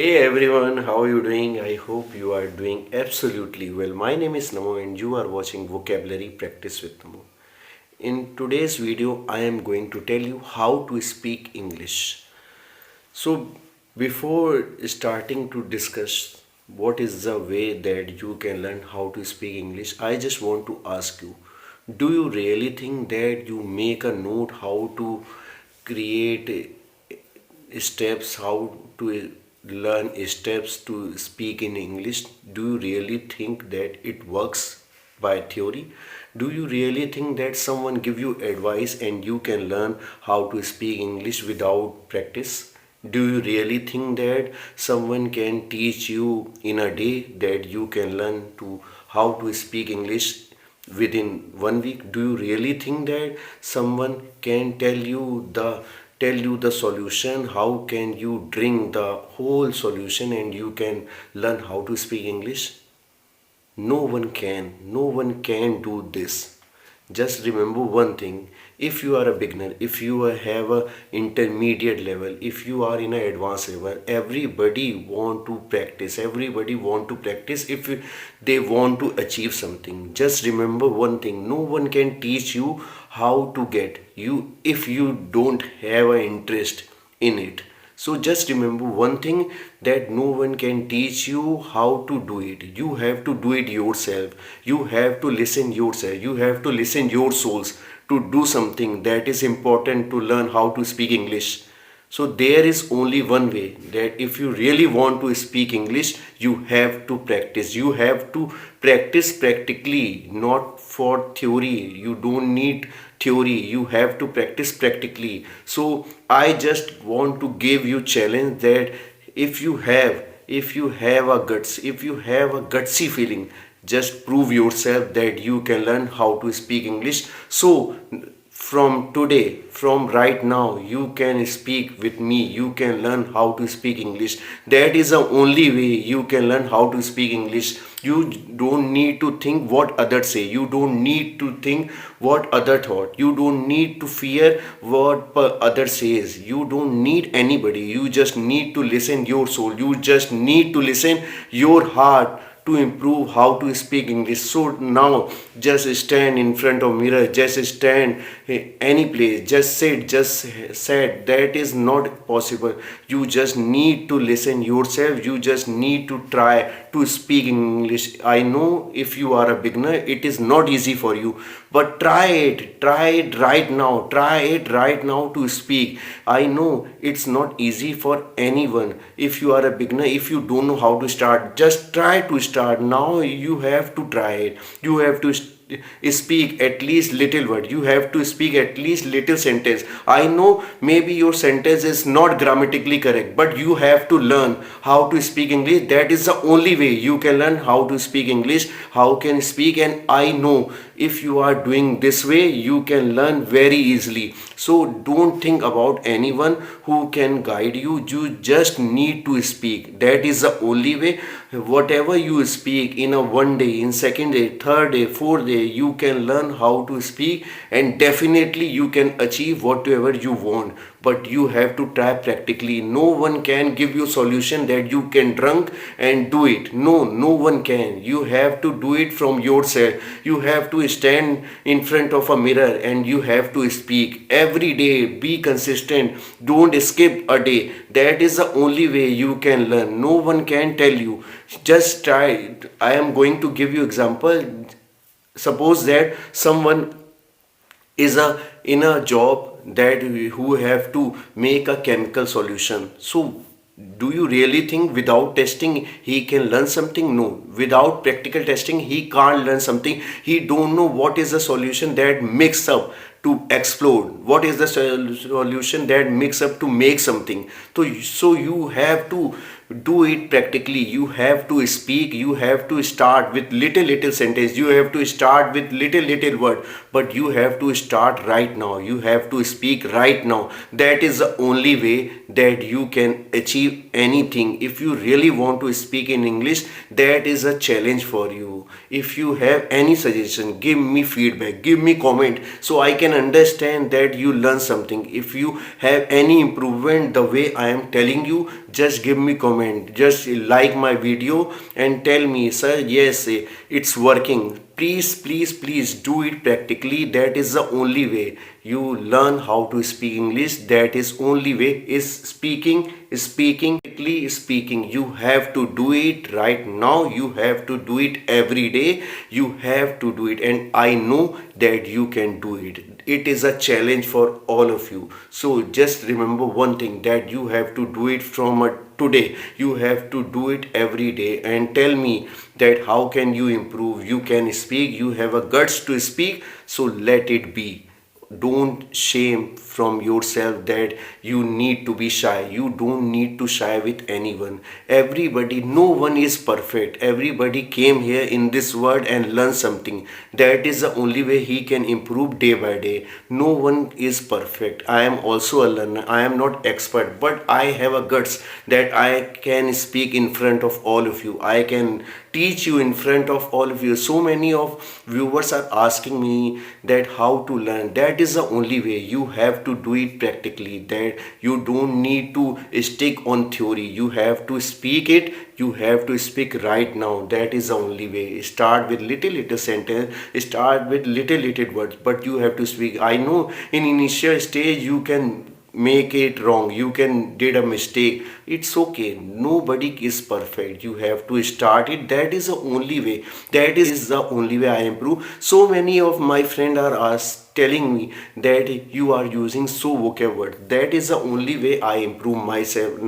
Hey everyone, how are you doing? I hope you are doing absolutely well. My name is Namo and you are watching Vocabulary Practice with Namo. In today's video, I am going to tell you how to speak English. So, before starting to discuss what is the way that you can learn how to speak English, I just want to ask you, do you really think that you make a note how to create steps, how to learn steps to speak in English? Do you really think that it works by theory? Do you really think that someone give you advice and you can learn how to speak English without practice? Do you really think that someone can teach you in a day that you can learn to how to speak English within 1 week? Do you really think that someone can tell you the solution? How can you drink the whole solution and you can learn how to speak English? No one can do this. Just remember one thing: if you are a beginner, if you have a intermediate level, if you are in an advanced level, everybody want to practice if they want to achieve something. Just remember one thing: no one can teach you how to get you if you don't have an interest in it. So just remember one thing, that no one can teach you how to do it. You have to do it yourself. You have to listen yourself. You have to listen your souls to do something that is important to learn how to speak English. So there is only one way, that if you really want to speak English, you have to practice. You have to practice practically, not for theory. You don't need theory. You have to practice practically. So I just want to give you challenge that if you have a guts, if you have a gutsy feeling, just prove yourself that you can learn how to speak English. So from today, from right now, you can speak with me. You can learn how to speak English. That is the only way you can learn how to speak English. You don't need to think what others say. You don't need to think what other thought. You don't need to fear what other says. You don't need anybody. You just need to listen your soul. You just need to listen your heart to improve how to speak English. So now just stand in front of mirror, just stand any place, just sit, just said that is not possible. You just need to listen yourself. You just need to try to speak English. I know if you are a beginner, it is not easy for you, but try it right now, try it right now to speak. I know it's not easy for anyone. If you are a beginner, if you don't know how to start, just try to start now. You have to try it. You have to speak at least little word. You have to speak at least little sentence. I know maybe your sentence is not grammatically correct, but you have to learn how to speak English. That is the only way you can learn how to speak English, how can speak. And I know if you are doing this way, you can learn very easily. So don't think about anyone who can guide you. You just need to speak. That is the only way. Whatever you speak in a 1 day, in second day, third day, fourth day, you can learn how to speak, and definitely you can achieve whatever you want. But you have to try practically. No one can give you solution that you can drink and do it. No one can. You have to do it from yourself. You have to stand in front of a mirror and you have to speak every day. Be consistent. Don't skip a day. That is the only way you can learn. No one can tell you. Just try. I am going to give you example. Suppose that someone is in a job that who have to make a chemical solution. So do you really think without testing he can learn something? No. Without practical testing he can't learn something. He don't know what is the solution that mix up to explode, what is the solution that mix up to make something. So you have to do it practically. You have to speak. You have to start with little sentence. You have to start with little word, but you have to start right now. You have to speak right now. That is the only way that you can achieve anything. If you really want to speak in English, that is a challenge for you. If you have any suggestion, give me feedback, give me comment, so I can can understand that you learn something. If you have any improvement the way I am telling you, just give me comment, just like my video and tell me, sir, yes, it's working. Please, please, please do it practically. That is the only way you learn how to speak English. That is only way is speaking. You have to do it right now. You have to do it every day. You have to do it, and I know that you can do it. It is a challenge for all of you. So just remember one thing, that you have to do it from today. You have to do it every day, and tell me that how can you improve. You can speak, you have a guts to speak, so let it be. Don't shame from yourself that you need to be shy. You don't need to shy with anyone. Everybody, no one is perfect. Everybody came here in this world and learn something. That is the only way he can improve day by day. No one is perfect. I am also a learner. I am not expert, but I have a guts that I can speak in front of all of you. I can teach you in front of all of you. So many of viewers are asking me that how to learn. That is the only way. You have to do it practically. That you don't need to stick on theory. You have to speak it. You have to speak right now. That is the only way. Start with little sentence. Start with little words, but you have to speak. I know in initial stage you can make it wrong, you can did a mistake. It's okay, nobody is perfect. You have to start it. That is the only way. That is the only way I improve. So many of my friends are telling me that you are using so vocab word. That is the only way I improve myself.